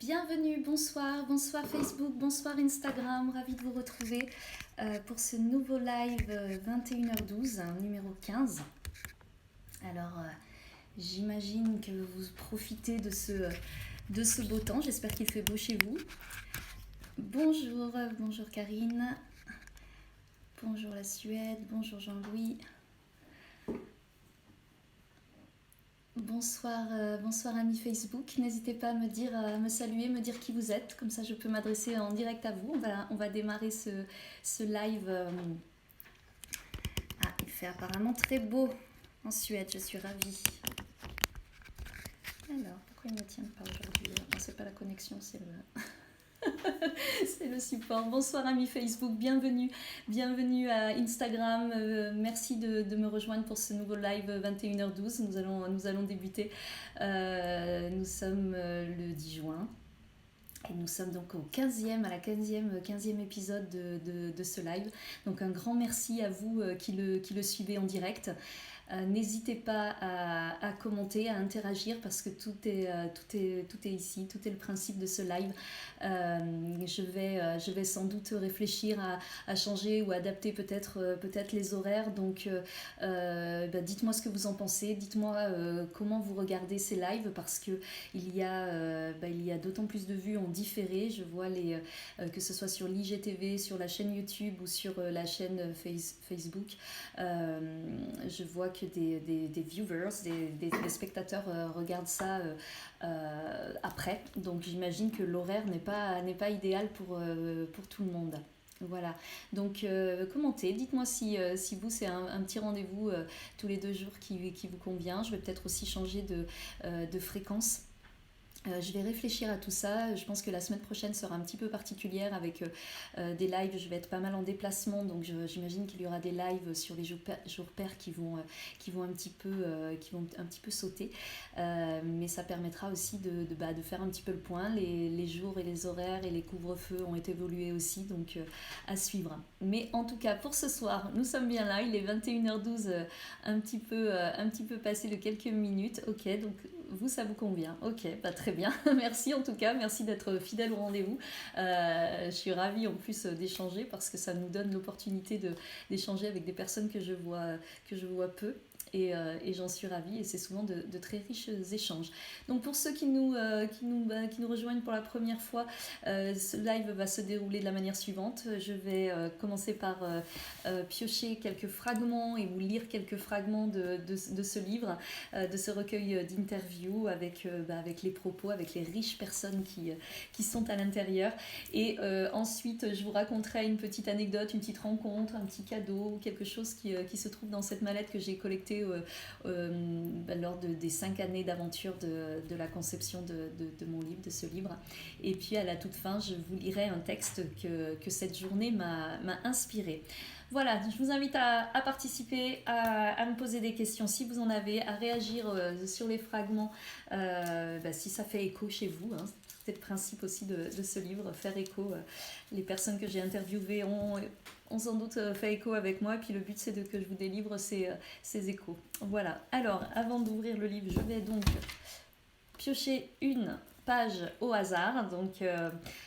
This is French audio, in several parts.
Bienvenue, bonsoir, bonsoir Facebook, bonsoir Instagram, ravi de vous retrouver pour ce nouveau live 21h12, numéro 15. Alors, j'imagine que vous profitez de ce beau temps, j'espère qu'il fait beau chez vous. Bonjour, bonjour Karine, bonjour la Suède, bonjour Jean-Louis. Bonsoir, bonsoir amis Facebook. N'hésitez pas à me saluer, me dire qui vous êtes. Comme ça, je peux m'adresser en direct à vous. On va démarrer ce live. Ah, il fait apparemment très beau en Suède. Je suis ravie. Alors, pourquoi ils ne me tiennent pas aujourd'hui? C'est pas la connexion, c'est le... c'est le support. Bonsoir amis Facebook, bienvenue à Instagram. Merci de me rejoindre pour ce nouveau live 21h12. Nous allons débuter. Nous sommes le 10 juin. Et nous sommes donc au 15e épisode de ce live. Donc un grand merci à vous qui le suivez en direct. N'hésitez pas à commenter, à interagir parce que tout est ici, tout est le principe de ce live. Je vais sans doute réfléchir à changer ou adapter peut-être les horaires. Donc dites-moi ce que vous en pensez, dites-moi comment vous regardez ces lives parce que il y a d'autant plus de vues en différé. Je vois que ce soit sur l'IGTV, sur la chaîne YouTube ou sur la chaîne Facebook. Je vois que des viewers, des spectateurs regardent ça après. Donc j'imagine que l'horaire n'est pas idéal pour tout le monde. Voilà, donc commentez, dites-moi si vous c'est un petit rendez-vous tous les 2 jours qui vous convient. Je vais peut-être aussi changer de fréquence. Je vais réfléchir à tout ça. Je pense que la semaine prochaine sera un petit peu particulière avec des lives. Je vais être pas mal en déplacement, donc j'imagine qu'il y aura des lives sur les jours pairs qui vont un petit peu sauter. Mais ça permettra aussi de faire un petit peu le point. Les jours et les horaires et les couvre-feux ont été évolués aussi, donc à suivre. Mais en tout cas, pour ce soir, nous sommes bien là. Il est 21h12, un petit peu passé de quelques minutes. Ok, donc vous, ça vous convient? Ok, très bien. Merci en tout cas, merci d'être fidèle au rendez-vous. Je suis ravie en plus d'échanger parce que ça nous donne l'opportunité d'échanger avec des personnes que je vois peu. Et j'en suis ravie et c'est souvent de très riches échanges. Donc pour ceux qui nous rejoignent pour la première fois, ce live va se dérouler de la manière suivante. Je vais commencer par piocher quelques fragments et vous lire quelques fragments de ce livre, de ce recueil d'interviews avec les propos, avec les riches personnes qui sont à l'intérieur. Et ensuite, je vous raconterai une petite anecdote, une petite rencontre, un petit cadeau, quelque chose qui se trouve dans cette mallette que j'ai collectée lors des 5 années d'aventure de la conception de mon livre, de ce livre. Et puis à la toute fin, je vous lirai un texte que cette journée m'a inspiré. Voilà, je vous invite à participer, à me poser des questions si vous en avez, à réagir sur les fragments si ça fait écho chez vous. Hein. C'est le principe aussi de ce livre, faire écho. Les personnes que j'ai interviewées ont sans doute fait écho avec moi, et puis le but c'est que je vous délivre ces échos. Voilà, alors avant d'ouvrir le livre, je vais donc piocher une page au hasard. Donc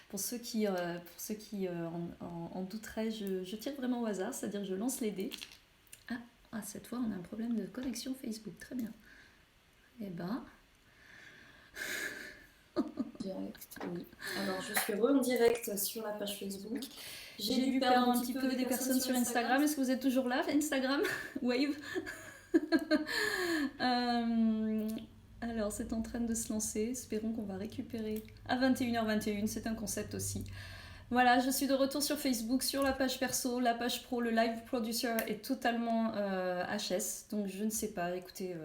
pour ceux qui en douteraient, je tire vraiment au hasard, c'est-à-dire je lance les dés. Ah, cette fois on a un problème de connexion Facebook, très bien. Eh ben... Direct, oui. Alors je suis en direct sur la page Facebook. J'ai dû perdre un petit peu des personnes sur Instagram. Est-ce que vous êtes toujours là, Instagram? Wave. Alors c'est en train de se lancer, espérons qu'on va récupérer à 21h21, c'est un concept aussi. Voilà, je suis de retour sur Facebook, sur la page perso, la page pro, le live producer est totalement HS, donc je ne sais pas, écoutez,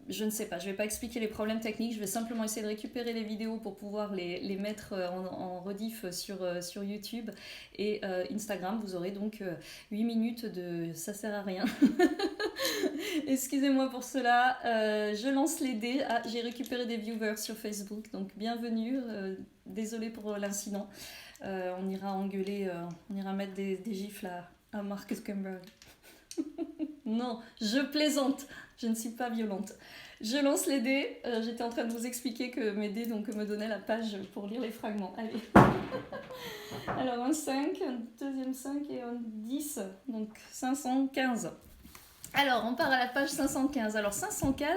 je ne sais pas, je ne vais pas expliquer les problèmes techniques, je vais simplement essayer de récupérer les vidéos pour pouvoir les mettre en rediff sur YouTube et Instagram. Vous aurez donc 8 minutes de ça sert à rien. Excusez-moi pour cela, je lance les dés. Ah, j'ai récupéré des viewers sur Facebook, donc bienvenue, désolée pour l'incident. On ira engueuler, on ira mettre des gifles à Mark Zuckerberg. Non, je plaisante, je ne suis pas violente. Je lance les dés. J'étais en train de vous expliquer que mes dés donc, me donnaient la page pour lire les fragments. Allez. Alors un 5, un deuxième 5 et un 10. Donc 515. Alors, on part à la page 515. Alors, 515,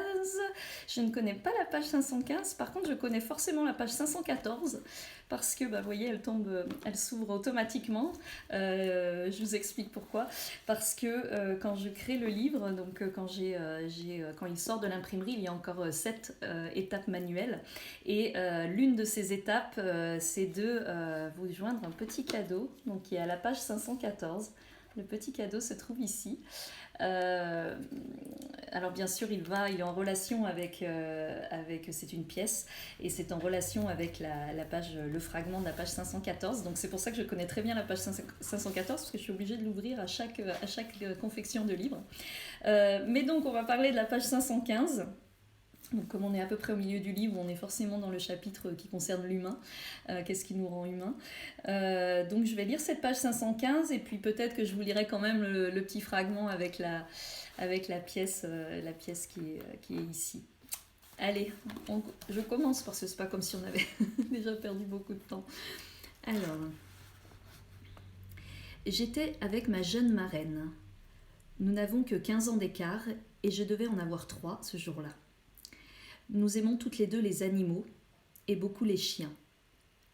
je ne connais pas la page 515. Par contre, je connais forcément la page 514 parce que, vous voyez, elle tombe, elle s'ouvre automatiquement. Je vous explique pourquoi. Parce que quand je crée le livre, donc quand il sort de l'imprimerie, il y a encore 7 étapes manuelles. Et l'une de ces étapes, c'est de vous joindre un petit cadeau, donc qui est à la page 514. Le petit cadeau se trouve ici. Alors bien sûr il est en relation avec c'est une pièce et c'est en relation avec la page, le fragment de la page 514, donc c'est pour ça que je connais très bien la page 514 parce que je suis obligée de l'ouvrir à chaque confection de livre. Mais donc on va parler de la page 515. Donc, comme on est à peu près au milieu du livre, on est forcément dans le chapitre qui concerne l'humain. Qu'est-ce qui nous rend humains. Donc je vais lire cette page 515 et puis peut-être que je vous lirai quand même le petit fragment avec la pièce qui est ici. Allez, je commence parce que c'est pas comme si on avait déjà perdu beaucoup de temps. Alors, j'étais avec ma jeune marraine. Nous n'avons que 15 ans d'écart et je devais en avoir 3 ce jour-là. Nous aimons toutes les deux les animaux et beaucoup les chiens.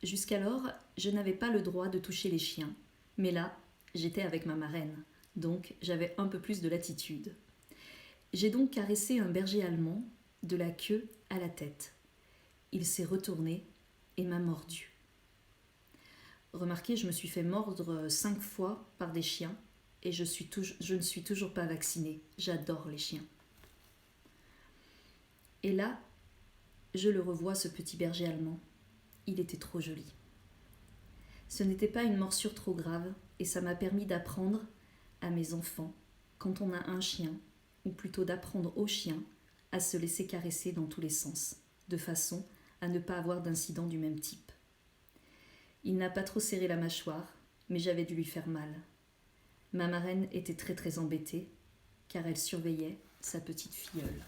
Jusqu'alors, je n'avais pas le droit de toucher les chiens. Mais là, j'étais avec ma marraine, donc j'avais un peu plus de latitude. J'ai donc caressé un berger allemand de la queue à la tête. Il s'est retourné et m'a mordu. Remarquez, je me suis fait mordre 5 fois par des chiens et je ne suis toujours pas vaccinée. J'adore les chiens. Et là, je le revois, ce petit berger allemand. Il était trop joli. Ce n'était pas une morsure trop grave et ça m'a permis d'apprendre à mes enfants, quand on a un chien, ou plutôt d'apprendre aux chiens à se laisser caresser dans tous les sens, de façon à ne pas avoir d'incident du même type. Il n'a pas trop serré la mâchoire, mais j'avais dû lui faire mal. Ma marraine était très très embêtée, car elle surveillait sa petite filleule.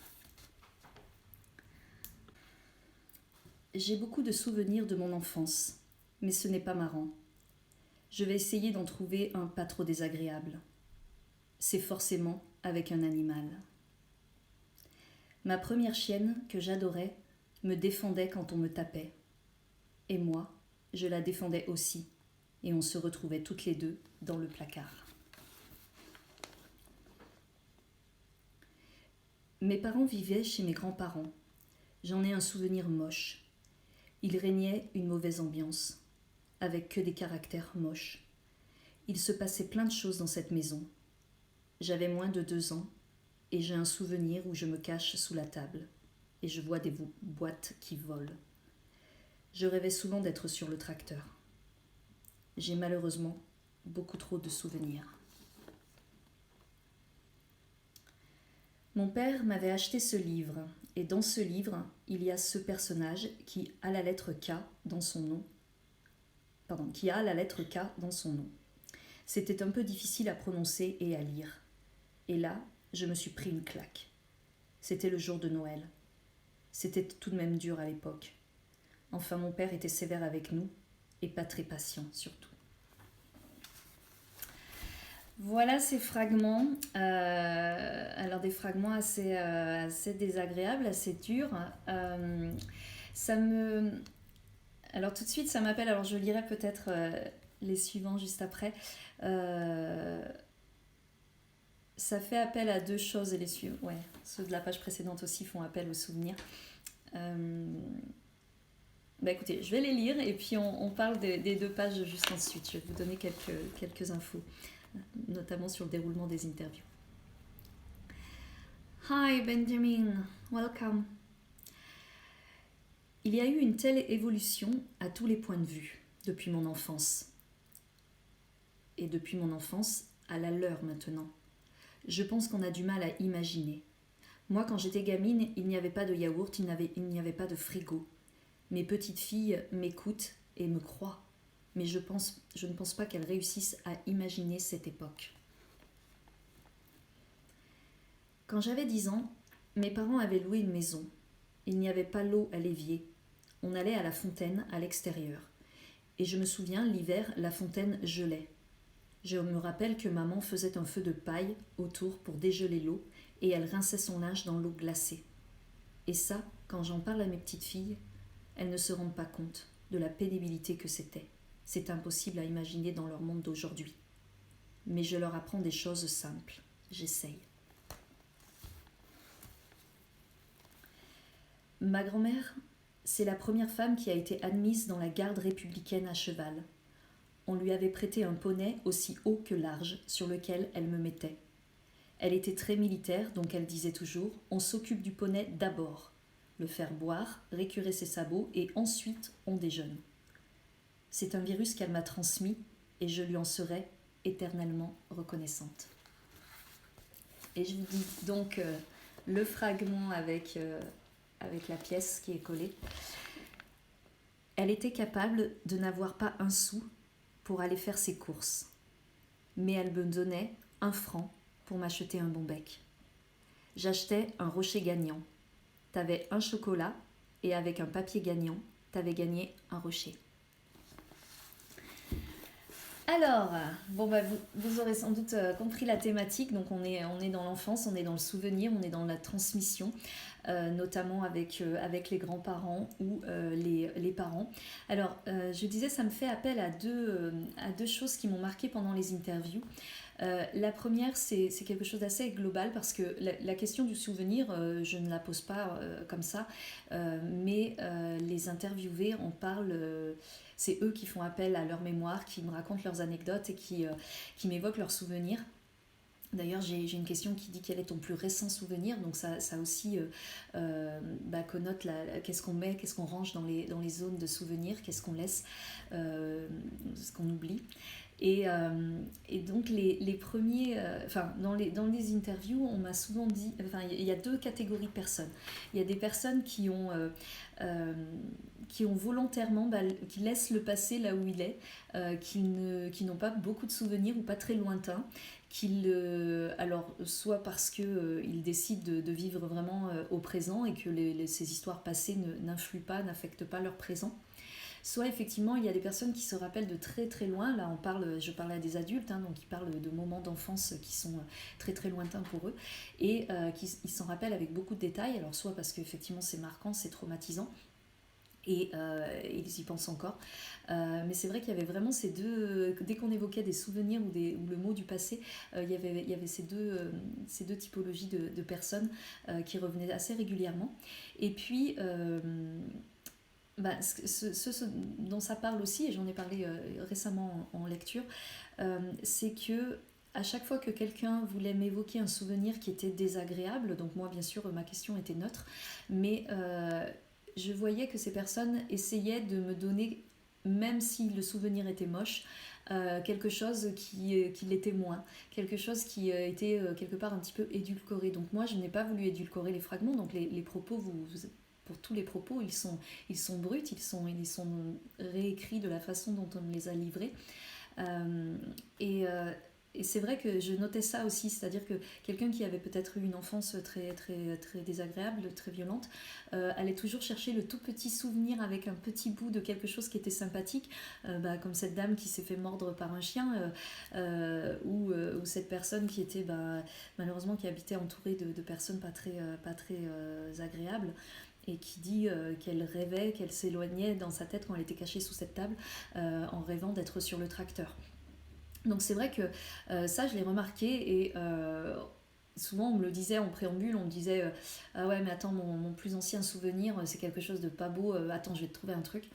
J'ai beaucoup de souvenirs de mon enfance, mais ce n'est pas marrant. Je vais essayer d'en trouver un pas trop désagréable. C'est forcément avec un animal. Ma première chienne, que j'adorais, me défendait quand on me tapait. Et moi, je la défendais aussi, et on se retrouvait toutes les deux dans le placard. Mes parents vivaient chez mes grands-parents. J'en ai un souvenir moche. Il régnait une mauvaise ambiance, avec que des caractères moches. Il se passait plein de choses dans cette maison. J'avais moins de 2 ans, et j'ai un souvenir où je me cache sous la table, et je vois des boîtes qui volent. Je rêvais souvent d'être sur le tracteur. J'ai malheureusement beaucoup trop de souvenirs. Mon père m'avait acheté ce livre, et dans ce livre, il y a ce personnage qui a la lettre K dans son nom. C'était un peu difficile à prononcer et à lire. Et là, je me suis pris une claque. C'était le jour de Noël. C'était tout de même dur à l'époque. Enfin, mon père était sévère avec nous, et pas très patient surtout. Voilà ces fragments. Alors des fragments assez désagréables, assez durs. Alors tout de suite, ça m'appelle, alors je lirai peut-être les suivants juste après. Ça fait appel à 2 choses et les suivants, ouais, ceux de la page précédente aussi font appel aux souvenirs. Écoutez, je vais les lire et puis on parle des 2 pages juste ensuite. Je vais vous donner quelques infos, notamment sur le déroulement des interviews. Hi Benjamin, welcome. Il y a eu une telle évolution à tous les points de vue depuis mon enfance. Et depuis mon enfance à la leur maintenant. Je pense qu'on a du mal à imaginer. Moi, quand j'étais gamine, il n'y avait pas de yaourt, il n'y avait pas de frigo. Mes petites filles m'écoutent et me croient, mais je ne pense pas qu'elles réussissent à imaginer cette époque. Quand j'avais 10 ans, Mes parents avaient loué une maison. Il n'y avait pas l'eau à l'évier. On allait à la fontaine à l'extérieur. Et je me souviens, l'hiver, la fontaine gelait. Je me rappelle que maman faisait un feu de paille autour pour dégeler l'eau et elle rinçait son linge dans l'eau glacée. Et ça, quand j'en parle à mes petites filles, elles ne se rendent pas compte de la pénibilité que c'était. C'est impossible à imaginer dans leur monde d'aujourd'hui. Mais je leur apprends des choses simples. J'essaye. Ma grand-mère, c'est la première femme qui a été admise dans la garde républicaine à cheval. On lui avait prêté un poney aussi haut que large sur lequel elle me mettait. Elle était très militaire, donc elle disait toujours « on s'occupe du poney d'abord ». Le faire boire, récurer ses sabots et ensuite on déjeune. C'est un virus qu'elle m'a transmis et je lui en serai éternellement reconnaissante. Et je vous dis donc le fragment avec la pièce qui est collée. Elle était capable de n'avoir pas un sou pour aller faire ses courses, mais elle me donnait 1 franc pour m'acheter un bon bec. J'achetais un rocher gagnant. T'avais un chocolat et avec un papier gagnant, t'avais gagné un rocher. Alors, vous aurez sans doute compris la thématique. Donc on est dans l'enfance, on est dans le souvenir, on est dans la transmission, notamment avec les grands-parents ou les parents. Alors, je disais, ça me fait appel à deux choses qui m'ont marqué pendant les interviews. La première, c'est quelque chose d'assez global parce que la question du souvenir, je ne la pose pas comme ça, mais les interviewés en parlent. C'est eux qui font appel à leur mémoire, qui me racontent leurs anecdotes et qui m'évoquent leurs souvenirs. D'ailleurs, j'ai une question qui dit quel est ton plus récent souvenir. Donc ça aussi connote qu'est-ce qu'on met, qu'est-ce qu'on range dans les zones de souvenirs, qu'est-ce qu'on laisse, ce qu'on oublie. Et donc les premiers, dans les interviews, on m'a souvent dit, il y a 2 catégories de personnes. Il y a des personnes qui ont volontairement, qui laissent le passé là où il est, qui n'ont pas beaucoup de souvenirs ou pas très lointains, alors soit parce qu'ils décident de vivre vraiment au présent et que ces histoires passées n'influent pas, n'affectent pas leur présent. Soit effectivement il y a des personnes qui se rappellent de très très loin, là je parlais à des adultes, donc ils parlent de moments d'enfance qui sont très très lointains pour eux et ils s'en rappellent avec beaucoup de détails, alors soit parce qu'effectivement c'est marquant, c'est traumatisant et ils y pensent encore, mais c'est vrai qu'il y avait vraiment ces deux, dès qu'on évoquait des souvenirs ou le mot du passé, il y avait ces deux typologies de personnes qui revenaient assez régulièrement. Et puis ce dont ça parle aussi, et j'en ai parlé récemment en lecture, c'est que à chaque fois que quelqu'un voulait m'évoquer un souvenir qui était désagréable, donc moi bien sûr ma question était neutre, mais je voyais que ces personnes essayaient de me donner, même si le souvenir était moche, quelque chose qui l'était moins, quelque chose qui était quelque part un petit peu édulcoré. Donc moi je n'ai pas voulu édulcorer les fragments, donc les propos, pour tous les propos, ils sont bruts, ils sont réécrits de la façon dont on me les a livrés. Et c'est vrai que je notais ça aussi, c'est-à-dire que quelqu'un qui avait peut-être eu une enfance très, très, très désagréable, très violente, allait toujours chercher le tout petit souvenir avec un petit bout de quelque chose qui était sympathique, comme cette dame qui s'est fait mordre par un chien, ou cette personne qui était malheureusement qui habitait entourée de personnes pas très agréables, et qui dit qu'elle rêvait, qu'elle s'éloignait dans sa tête quand elle était cachée sous cette table, en rêvant d'être sur le tracteur. Donc c'est vrai que ça je l'ai remarqué, et souvent on me le disait en préambule, on me disait ah ouais mais attends, mon plus ancien souvenir c'est quelque chose de pas beau, attends je vais te trouver un truc.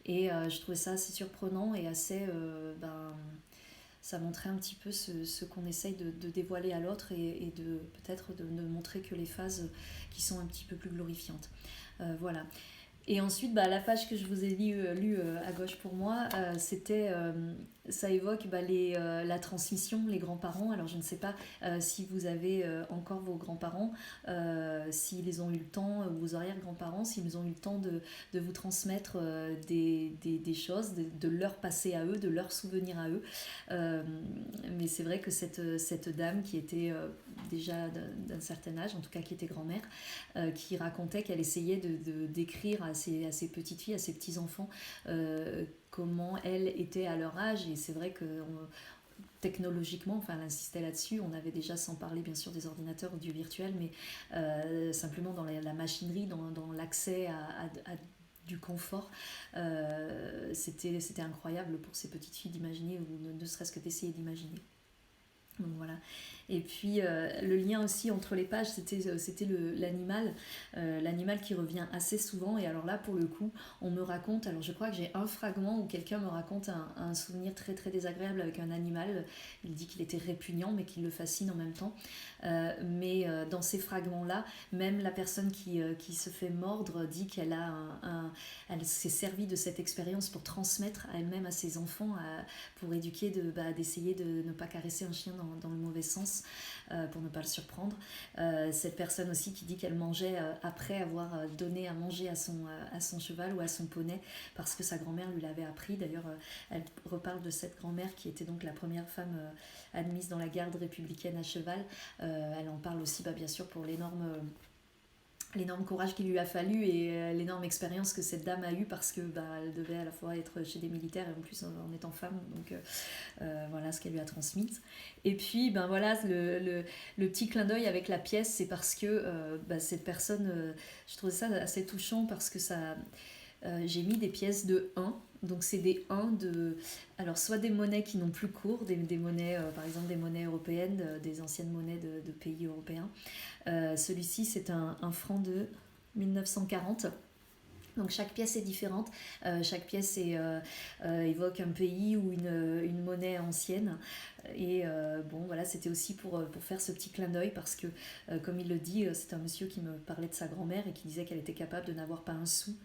Et je trouvais ça assez surprenant et assez ça montrait un petit peu ce qu'on essaye de dévoiler à l'autre, et de peut-être de montrer que les phases qui sont un petit peu plus glorifiantes. Voilà. Et ensuite, la page que je vous ai lue à gauche pour moi, ça évoque la transmission, les grands-parents. Alors je ne sais pas si vous avez encore vos grands-parents, s'ils ont eu le temps, ou vos arrière-grands-parents, s'ils ont eu le temps de vous transmettre des choses, de leur passé à eux, de leurs souvenirs à eux. Mais c'est vrai que cette dame qui était déjà d'un certain âge, en tout cas qui était grand-mère, qui racontait qu'elle essayait d'écrire à ses petites filles, à ses petits-enfants, comment elles étaient à leur âge. Et c'est vrai que technologiquement, enfin elle insistait là-dessus, on avait déjà, sans parler bien sûr des ordinateurs ou du virtuel, mais simplement dans la machinerie, dans l'accès à du confort, c'était incroyable pour ces petites filles d'imaginer, ou ne serait-ce que d'essayer d'imaginer. Donc voilà. Et puis le lien aussi entre les pages, c'était l'animal qui revient assez souvent. Et alors là, pour le coup, on me raconte, alors je crois que j'ai un fragment où quelqu'un me raconte un souvenir très très désagréable avec un animal. Il dit qu'il était répugnant, mais qu'il le fascine en même temps. Mais dans ces fragments-là, même la personne qui se fait mordre dit qu'elle elle s'est servie de cette expérience pour transmettre à elle-même, à ses enfants, pour éduquer, d'essayer de ne pas caresser un chien dans le mauvais sens, pour ne pas le surprendre. Cette personne aussi qui dit qu'elle mangeait après avoir donné à manger à son cheval ou à son poney, parce que sa grand-mère lui l'avait appris. D'ailleurs, elle reparle de cette grand-mère qui était donc la première femme admise dans la garde républicaine à cheval. Elle en parle aussi, bien sûr, pour l'énorme courage qu'il lui a fallu, et l'énorme expérience que cette dame a eue, parce que elle devait à la fois être chez des militaires et en plus en étant femme, donc voilà ce qu'elle lui a transmis. Et puis voilà, le petit clin d'œil avec la pièce, c'est parce que cette personne, je trouvais ça assez touchant, parce que j'ai mis des pièces de 1. Donc c'est des 1 alors soit des monnaies qui n'ont plus cours, des monnaies, par exemple des monnaies européennes, des anciennes monnaies de pays européens. Celui-ci, c'est un franc de 1940. Donc chaque pièce est différente, chaque pièce évoque un pays ou une monnaie ancienne. Et voilà, c'était aussi pour faire ce petit clin d'œil, parce que comme il le dit, c'est un monsieur qui me parlait de sa grand-mère et qui disait qu'elle était capable de n'avoir pas un sou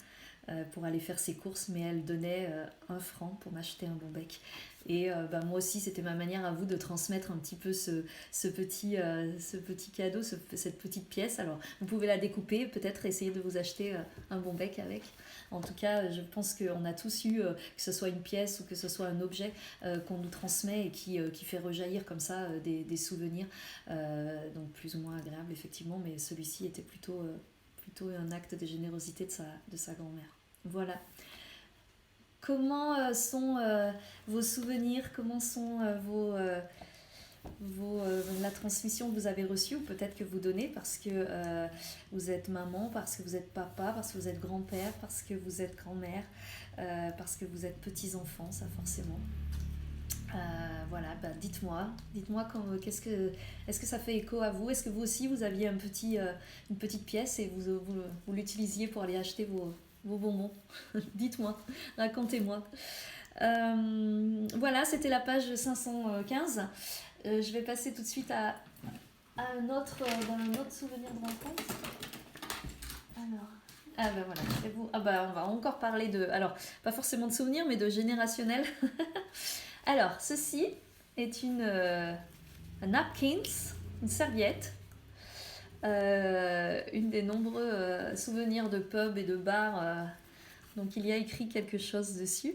pour aller faire ses courses, mais elle donnait 1 franc pour m'acheter un bon bec. Et moi aussi, c'était ma manière à vous de transmettre un petit peu ce petit cadeau, cette petite pièce. Alors vous pouvez la découper, peut-être essayer de vous acheter un bon bec avec. En tout cas, je pense qu'on a tous eu, que ce soit une pièce ou que ce soit un objet qu'on nous transmet et qui fait rejaillir comme ça des souvenirs, donc plus ou moins agréables effectivement, mais celui-ci était plutôt un acte de générosité de sa grand-mère. Voilà. Comment sont vos souvenirs, comment sont la transmission que vous avez reçue, ou peut-être que vous donnez, parce que vous êtes maman, parce que vous êtes papa, parce que vous êtes grand-père, parce que vous êtes grand-mère, parce que vous êtes petits-enfants, ça forcément. Voilà, dites-moi est-ce que ça fait écho à vous? Est-ce que vous aussi vous aviez une petite pièce et vous l'utilisiez pour aller acheter vos bonbons? Dites-moi, racontez-moi. Voilà, c'était la page 515. Je vais passer tout de suite à un autre souvenir de rencontre. Alors, voilà, on va encore parler alors, pas forcément de souvenirs, mais de générationnel. Alors, ceci est un napkins, une serviette, une des nombreux souvenirs de pub et de bar. Donc il y a écrit quelque chose dessus.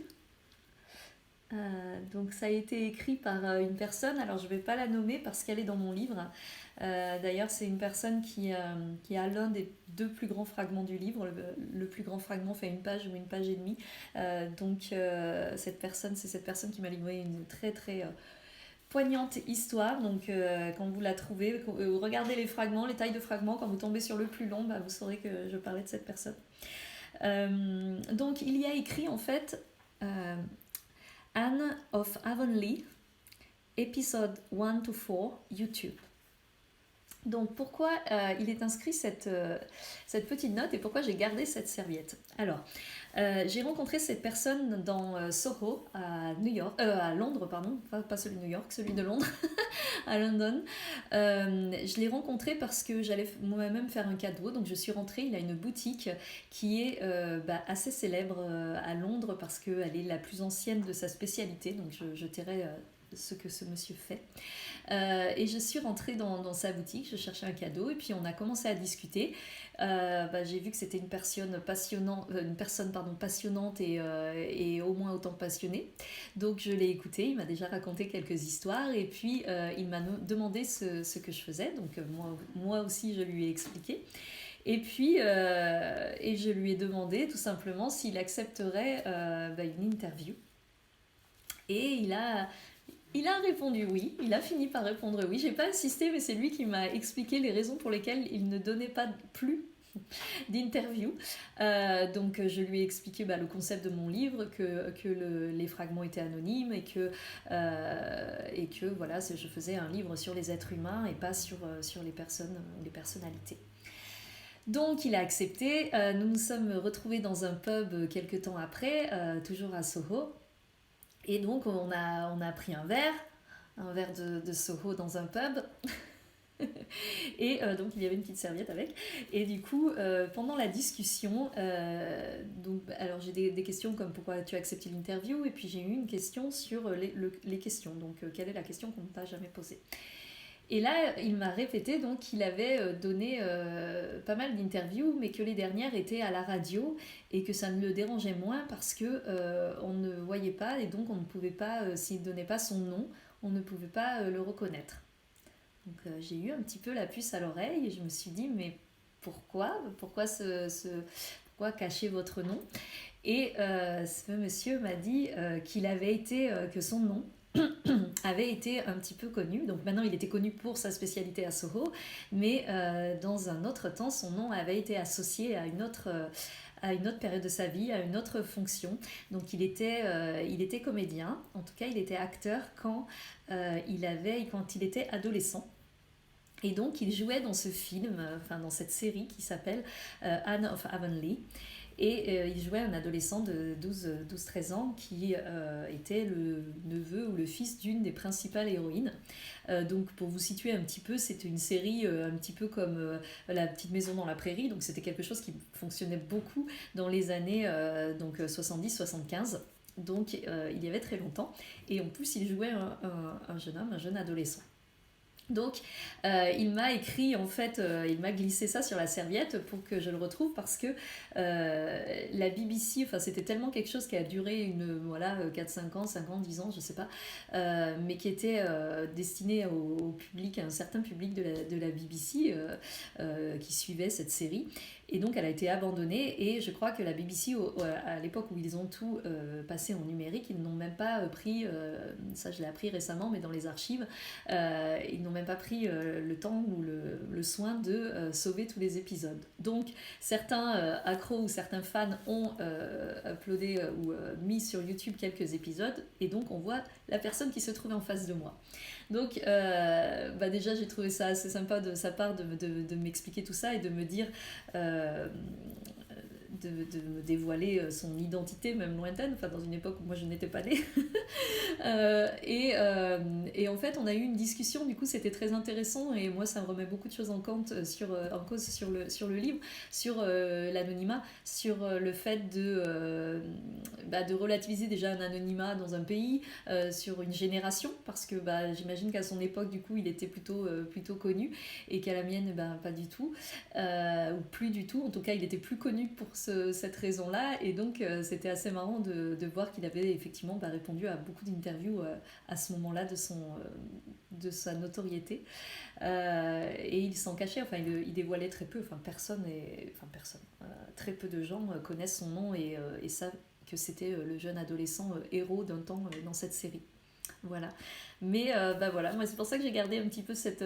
Donc ça a été écrit par une personne, alors je ne vais pas la nommer parce qu'elle est dans mon livre. D'ailleurs, c'est une personne qui a l'un des 2 plus grands fragments du livre. Le plus grand fragment fait 1 page ou 1 page et demie. C'est cette personne qui m'a livré une très très poignante histoire. Donc quand vous la trouvez, vous regardez les fragments, les tailles de fragments, quand vous tombez sur le plus long, vous saurez que je parlais de cette personne. Donc il y a écrit en fait Anne of Avonlea, épisode 1-4, YouTube. Donc pourquoi il est inscrit cette petite note, et pourquoi j'ai gardé cette serviette? Alors, j'ai rencontré cette personne dans Soho, à Londres, pardon, pas celui de New York, celui de Londres, à London. Je l'ai rencontré parce que j'allais moi-même faire un cadeau, donc je suis rentrée. Il a une boutique qui est assez célèbre à Londres, parce qu'elle est la plus ancienne de sa spécialité, donc je tairai ce que ce monsieur fait. Et je suis rentrée dans sa boutique, je cherchais un cadeau et puis on a commencé à discuter. J'ai vu que c'était une personne passionnante et au moins autant passionnée. Donc je l'ai écouté, il m'a déjà raconté quelques histoires et puis il m'a demandé ce que je faisais. Donc moi aussi je lui ai expliqué. Et puis et je lui ai demandé tout simplement s'il accepterait une interview. Et il a répondu oui, il a fini par répondre oui. J'ai pas insisté, mais c'est lui qui m'a expliqué les raisons pour lesquelles il ne donnait pas plus d'interview. Donc je lui ai expliqué le concept de mon livre, que les fragments étaient anonymes et que voilà, je faisais un livre sur les êtres humains et pas sur les personnes ou les personnalités. Donc il a accepté. Nous nous sommes retrouvés dans un pub quelques temps après, toujours à Soho. Et donc on a pris un verre de Soho dans un pub. Et donc il y avait une petite serviette avec. Et du coup, pendant la discussion, alors j'ai des questions comme pourquoi tu as accepté l'interview, et puis j'ai eu une question sur les questions. Donc quelle est la question qu'on ne t'a jamais posée? Et là, il m'a répété donc qu'il avait donné pas mal d'interviews, mais que les dernières étaient à la radio et que ça ne le dérangeait moins parce que on ne voyait pas et donc on ne pouvait pas, s'il ne donnait pas son nom, on ne pouvait pas le reconnaître. Donc j'ai eu un petit peu la puce à l'oreille et je me suis dit mais pourquoi cacher votre nom? Et ce monsieur m'a dit que son nom avait été un petit peu connu. Donc maintenant il était connu pour sa spécialité à Soho, mais dans un autre temps son nom avait été associé à une autre période de sa vie, à une autre fonction. Donc il était comédien, en tout cas il était acteur quand il était adolescent. Et donc il jouait dans ce film, dans cette série qui s'appelle Anne of Avonlea. Et il jouait un adolescent de 12-13 ans qui était le neveu ou le fils d'une des principales héroïnes. Donc pour vous situer un petit peu, c'était une série un petit peu comme La petite maison dans la prairie. Donc c'était quelque chose qui fonctionnait beaucoup dans les années 70-75. Donc il y avait très longtemps. Et en plus il jouait un jeune homme, un jeune adolescent. Donc il m'a écrit, en fait, il m'a glissé ça sur la serviette pour que je le retrouve parce que la BBC, c'était tellement quelque chose qui a duré 4-5 ans, 5 ans, 10 ans, je sais pas, mais qui était destiné au public, à un certain public de la BBC qui suivait cette série. Et donc elle a été abandonnée et je crois que la BBC, à l'époque où ils ont tout passé en numérique, ils n'ont même pas pris, ça je l'ai appris récemment, mais dans les archives, ils n'ont même pas pris le temps ou le soin de sauver tous les épisodes. Donc certains accros ou certains fans ont uploadé ou mis sur YouTube quelques épisodes et donc on voit la personne qui se trouve en face de moi. Donc déjà j'ai trouvé ça assez sympa de sa part de m'expliquer tout ça et de me dire de me dévoiler son identité, même lointaine, dans une époque où moi je n'étais pas née. Et en fait on a eu une discussion, du coup c'était très intéressant et moi ça me remet beaucoup de choses en cause sur le livre, sur l'anonymat, sur le fait de relativiser déjà un anonymat dans un pays, sur une génération, parce que j'imagine qu'à son époque du coup il était plutôt connu et qu'à la mienne pas du tout, ou plus du tout, en tout cas il était plus connu pour cette raison-là, et donc c'était assez marrant de voir qu'il avait effectivement répondu à beaucoup d'interviews à ce moment-là de sa notoriété, et il s'en cachait, il dévoilait très peu, très peu de gens connaissent son nom et savent que c'était le jeune adolescent héros d'un temps dans cette série. Voilà. Mais voilà, moi c'est pour ça que j'ai gardé un petit peu cette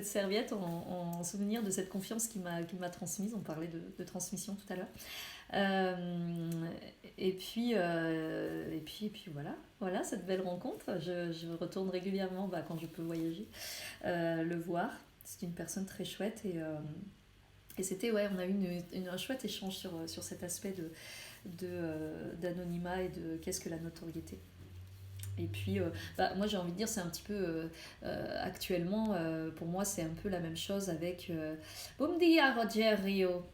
serviette en souvenir de cette confiance qu'il m'a transmise. On parlait de transmission tout à l'heure. Et puis voilà cette belle rencontre. Je retourne régulièrement quand je peux voyager, le voir. C'est une personne très chouette et c'était, on a eu un chouette échange sur cet aspect d'anonymat et de qu'est-ce que la notoriété. Et puis, moi j'ai envie de dire, c'est un petit peu actuellement, pour moi c'est un peu la même chose avec Bom dia, Rogerio.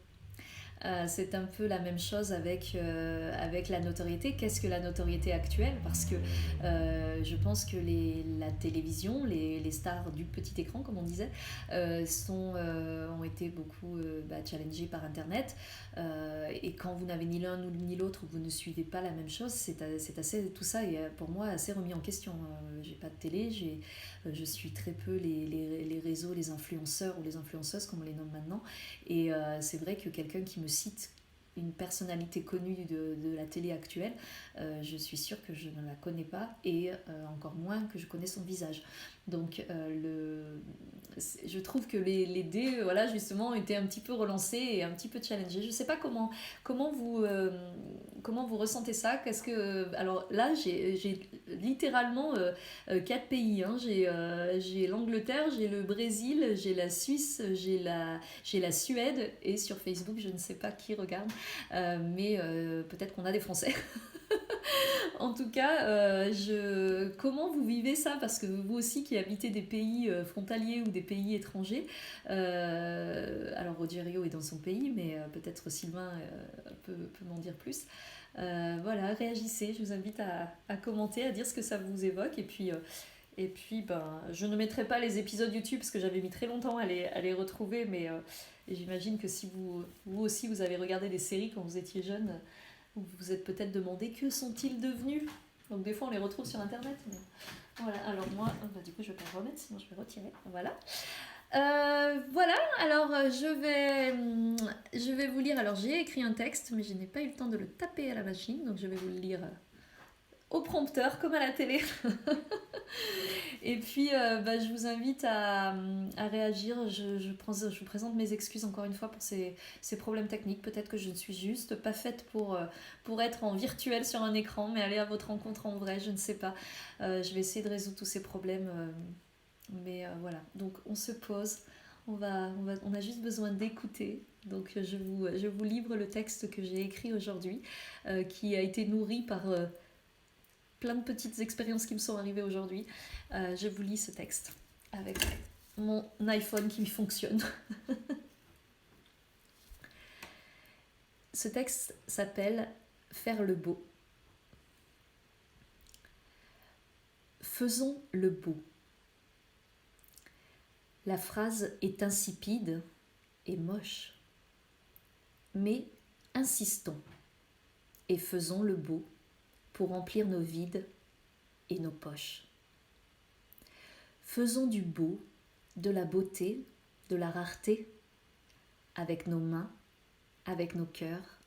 C'est un peu la même chose avec la notoriété. Qu'est-ce que la notoriété actuelle? Parce que je pense que la télévision, les stars du petit écran, comme on disait, ont été beaucoup challengées par Internet. Et quand vous n'avez ni l'un ni l'autre, vous ne suivez pas la même chose, c'est assez, tout ça est pour moi assez remis en question. J'ai pas de télé, je suis très peu les réseaux, les influenceurs ou les influenceuses, comme on les nomme maintenant. Et c'est vrai que quelqu'un qui me cite une personnalité connue de la télé actuelle, je suis sûre que je ne la connais pas et encore moins que je connais son visage. Donc je trouve que les dés, voilà, justement, ont été un petit peu relancés et un petit peu challengés. Je ne sais pas comment vous ressentez ça. Alors là, j'ai littéralement 4 pays. Hein. J'ai l'Angleterre, j'ai le Brésil, j'ai la Suisse, j'ai la Suède et sur Facebook, je ne sais pas qui regarde, mais peut-être qu'on a des Français. En tout cas, comment vous vivez ça? Parce que vous aussi qui habitez des pays frontaliers ou des pays étrangers, alors Rogerio est dans son pays, mais peut-être Sylvain peut m'en dire plus. Voilà, réagissez, je vous invite à commenter, à dire ce que ça vous évoque. Et puis je ne mettrai pas les épisodes YouTube parce que j'avais mis très longtemps à les retrouver, mais j'imagine que si vous aussi vous avez regardé des séries quand vous étiez jeune, vous vous êtes peut-être demandé que sont-ils devenus. Donc des fois on les retrouve sur internet. Mais... Voilà, alors moi, du coup je vais pas le remettre, sinon je vais retirer. Voilà. Voilà, alors je vais vous lire. Alors j'ai écrit un texte, mais je n'ai pas eu le temps de le taper à la machine, donc je vais vous le lire au prompteur, comme à la télé. Et puis, je vous invite à réagir. Je vous présente mes excuses encore une fois pour ces problèmes techniques. Peut-être que je ne suis juste pas faite pour être en virtuel sur un écran, mais aller à votre rencontre en vrai, je ne sais pas. Je vais essayer de résoudre tous ces problèmes. Mais voilà, donc on se pose. On a juste besoin d'écouter. Donc je vous livre le texte que j'ai écrit aujourd'hui, qui a été nourri par... plein de petites expériences qui me sont arrivées aujourd'hui. Je vous lis ce texte avec mon iPhone qui fonctionne. Ce texte s'appelle « Faire le beau ». Faisons le beau. La phrase est insipide et moche. Mais insistons et faisons le beau pour remplir nos vides et nos poches. Faisons du beau, de la beauté, de la rareté, avec nos mains, avec nos cœurs,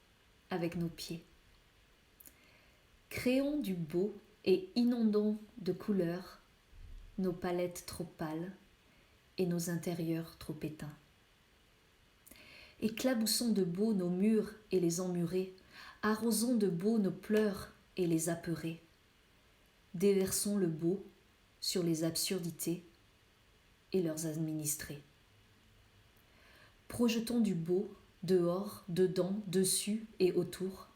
avec nos pieds. Créons du beau et inondons de couleurs nos palettes trop pâles et nos intérieurs trop éteints. Éclaboussons de beau nos murs et les emmurés, arrosons de beau nos pleurs et les apeurés. Déversons le beau sur les absurdités et leurs administrés. Projetons du beau dehors, dedans, dessus et autour,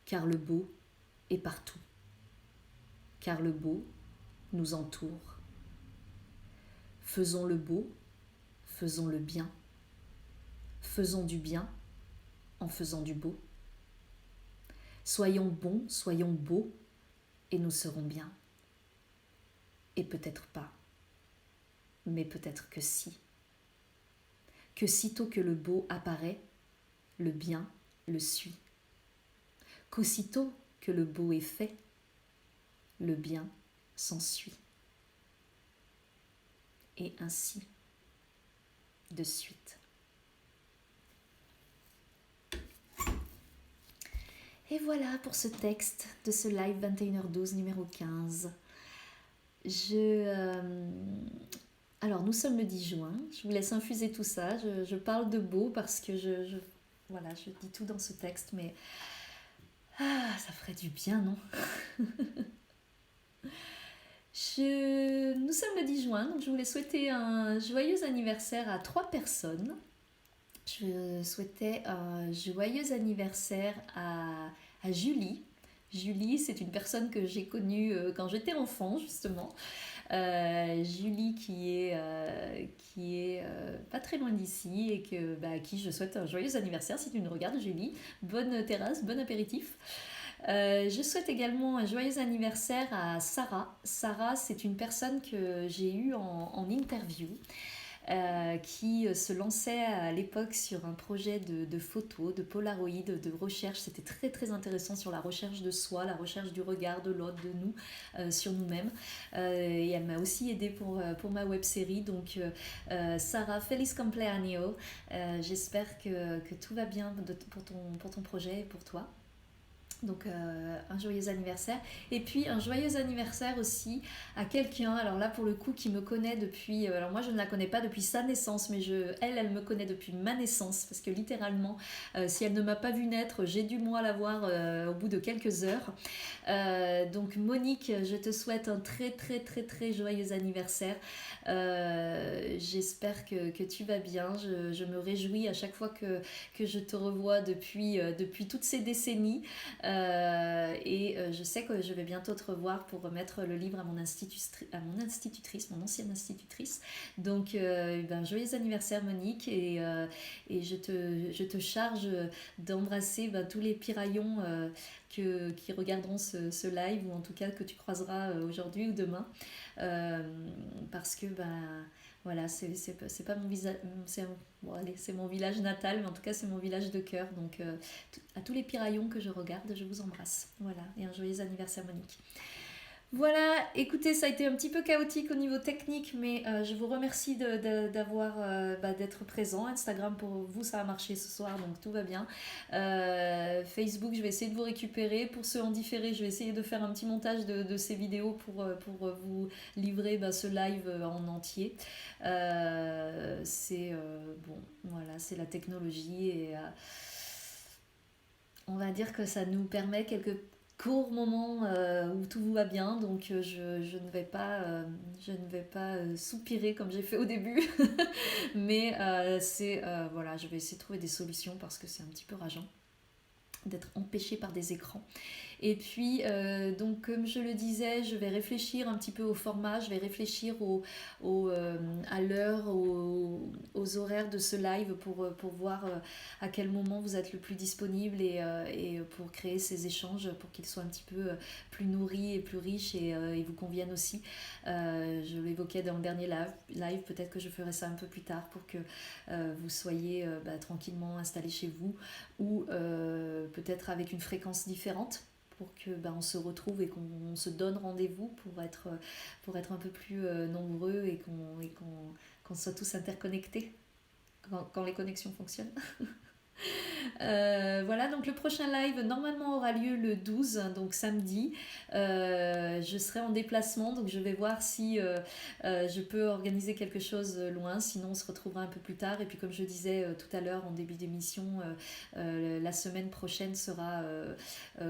car le beau est partout, car le beau nous entoure. Faisons le beau, faisons le bien, faisons du bien en faisant du beau. Soyons bons, soyons beaux, et nous serons bien. Et peut-être pas, mais peut-être que si. Que sitôt que le beau apparaît, le bien le suit. Qu'aussitôt que le beau est fait, le bien s'ensuit. Et ainsi de suite. Et voilà pour ce texte de ce live 21h12 numéro 15. Alors nous sommes le 10 juin, je vous laisse infuser tout ça, je parle de beau parce que je dis tout dans ce texte, mais ça ferait du bien, non? Nous sommes le 10 juin, donc je voulais souhaiter un joyeux anniversaire à 3 personnes. Je souhaitais un joyeux anniversaire à Julie. Julie, c'est une personne que j'ai connue quand j'étais enfant, justement. Julie qui est pas très loin d'ici et à qui je souhaite un joyeux anniversaire si tu nous regardes, Julie. Bonne terrasse, bon apéritif. Je souhaite également un joyeux anniversaire à Sarah. Sarah, c'est une personne que j'ai eue en interview. Qui se lançait à l'époque sur un projet de photos, de Polaroid, de recherche. C'était très très intéressant sur la recherche de soi, la recherche du regard de l'autre, de nous, sur nous-mêmes. Et elle m'a aussi aidée pour ma web série. Donc Sarah, feliz cumpleaños. J'espère que tout va bien pour ton projet et pour toi. Donc un joyeux anniversaire. Et puis un joyeux anniversaire aussi à quelqu'un, alors là pour le coup qui me connaît depuis, alors moi je ne la connais pas depuis sa naissance, mais elle me connaît depuis ma naissance, parce que littéralement, si elle ne m'a pas vu naître, j'ai dû moi la voir au bout de quelques heures. Donc Monique, je te souhaite un très très très très joyeux anniversaire. J'espère que tu vas bien. Je me réjouis à chaque fois que je te revois depuis toutes ces décennies. Et je sais que je vais bientôt te revoir pour remettre le livre à mon institutrice, mon ancienne institutrice. Donc, joyeux anniversaire Monique, et je te charge d'embrasser tous les piraillons qui regarderont ce live, ou en tout cas que tu croiseras aujourd'hui ou demain. Parce que voilà, c'est pas mon visage, c'est mon village natal, mais en tout cas c'est mon village de cœur. Donc à tous les piraillons que je regarde, je vous embrasse. Voilà, et un joyeux anniversaire Monique. Voilà, écoutez, ça a été un petit peu chaotique au niveau technique, mais je vous remercie d'être présent. Instagram, pour vous, ça a marché ce soir, donc tout va bien. Facebook, je vais essayer de vous récupérer. Pour ceux en différé, je vais essayer de faire un petit montage de ces vidéos pour vous livrer ce live en entier. C'est la technologie, et on va dire que ça nous permet quelques court moment où tout va bien, donc je ne vais pas soupirer comme j'ai fait au début. Mais je vais essayer de trouver des solutions, parce que c'est un petit peu rageant d'être empêché par des écrans. Et puis, donc, comme je le disais, je vais réfléchir un petit peu au format, je vais réfléchir à l'heure, aux horaires de ce live pour voir à quel moment vous êtes le plus disponible, et pour créer ces échanges, pour qu'ils soient un petit peu plus nourris et plus riches, et vous conviennent aussi. Je l'évoquais dans le dernier live, peut-être que je ferai ça un peu plus tard pour que vous soyez tranquillement installés chez vous, ou peut-être avec une fréquence différente, pour que on se retrouve et qu'on se donne rendez-vous pour être un peu plus nombreux, et qu'on soit tous interconnectés quand les connexions fonctionnent. Voilà, donc le prochain live normalement aura lieu le 12, donc samedi. Je serai en déplacement, donc je vais voir si je peux organiser quelque chose loin, sinon on se retrouvera un peu plus tard. Et puis, comme je disais tout à l'heure en début d'émission, la semaine prochaine sera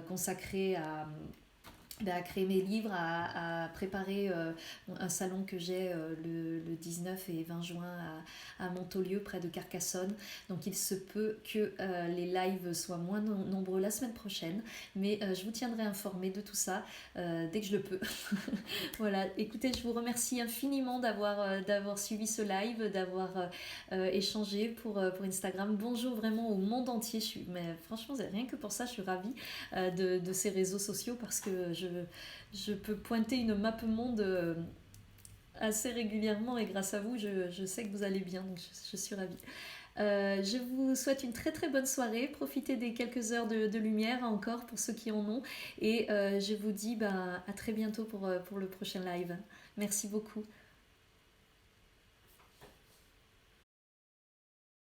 consacrée à créer mes livres, à préparer un salon que j'ai le 19 et 20 juin à Montaulieu, près de Carcassonne. Donc il se peut que les lives soient moins nombreux la semaine prochaine, mais je vous tiendrai informé de tout ça dès que je le peux. Voilà, écoutez, je vous remercie infiniment d'avoir suivi ce live, d'avoir échangé pour Instagram. Bonjour vraiment au monde entier. Mais franchement, rien que pour ça, je suis ravie de ces réseaux sociaux, parce que je peux pointer une map monde assez régulièrement, et grâce à vous, je sais que vous allez bien, donc je suis ravie. Je vous souhaite une très très bonne soirée. Profitez des quelques heures de lumière encore pour ceux qui en ont, et je vous dis à très bientôt pour le prochain live. Merci beaucoup.